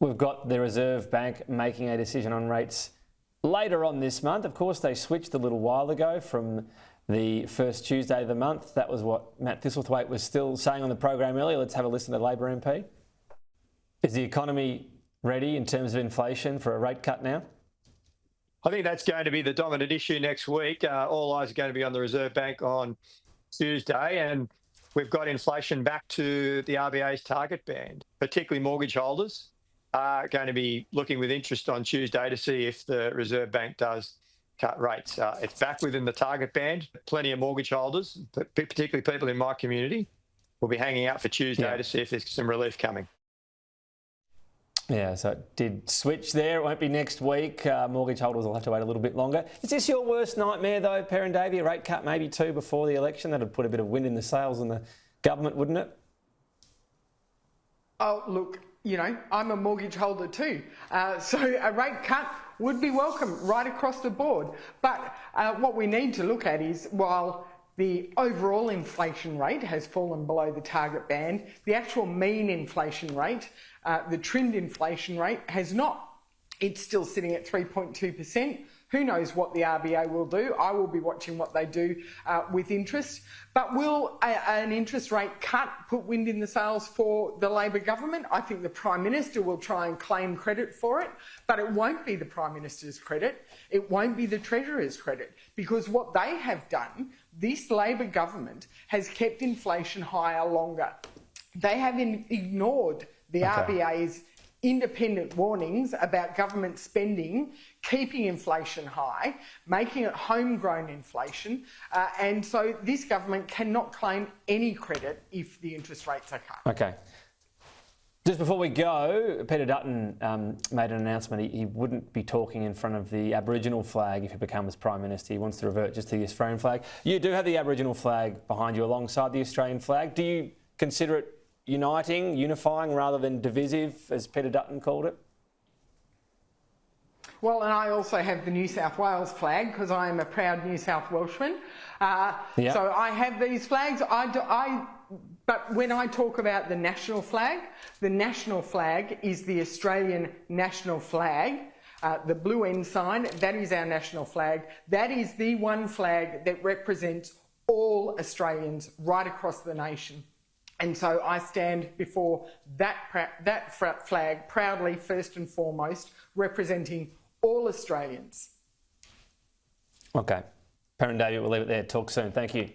We've got the Reserve Bank making a decision on rates later on this month. Of course, they switched a little while ago from the first Tuesday of the month. That was what Matt Thistlethwaite was still saying on the program earlier. Let's have a listen to Labor MP. Is the economy ready in terms of inflation for a rate cut now? I think that's going to be the dominant issue next week. All eyes are going to be on the Reserve Bank on Tuesday, and we've got inflation back to the RBA's target band. Particularly mortgage holders are going to be looking with interest on Tuesday to see if the Reserve Bank does cut rates. It's back within the target band. Plenty of mortgage holders, particularly people in my community, will be hanging out for Tuesday to see if there's some relief coming. Yeah, so it did switch there. It won't be next week. Mortgage holders will have to wait a little bit longer. Is this your worst nightmare, though, Perin Davey? A rate cut maybe two before the election? That would put a bit of wind in the sails in the government, wouldn't it? Oh, look, you know, I'm a mortgage holder too. So a rate cut would be welcome right across the board. But what we need to look at is, while the overall inflation rate has fallen below the target band, the actual mean inflation rate, the trimmed inflation rate, has not. It's still sitting at 3.2%. Who knows what the RBA will do? I will be watching what they do with interest. But will an interest rate cut put wind in the sails for the Labor government? I think the Prime Minister will try and claim credit for it, but it won't be the Prime Minister's credit. It won't be the Treasurer's credit, because what they have done, this Labor government has kept inflation higher longer. They have ignored the RBA's independent warnings about government spending, keeping inflation high, making it homegrown inflation, and so this government cannot claim any credit if the interest rates are cut. Okay. Just before we go, Peter Dutton made an announcement. He wouldn't be talking in front of the Aboriginal flag if he becomes Prime Minister. He wants to revert just to the Australian flag. You do have the Aboriginal flag behind you alongside the Australian flag. Do you consider it uniting, unifying rather than divisive, as Peter Dutton called it? Well, and I also have the New South Wales flag because I am a proud New South Welshman. So I have these flags. But when I talk about the national flag is the Australian national flag. The blue ensign, that is our national flag. That is the one flag that represents all Australians right across the nation. And so I stand before that flag proudly, first and foremost, representing all Australians. Okay. Perin Davey, we'll leave it there. Talk soon. Thank you.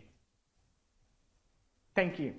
Thank you.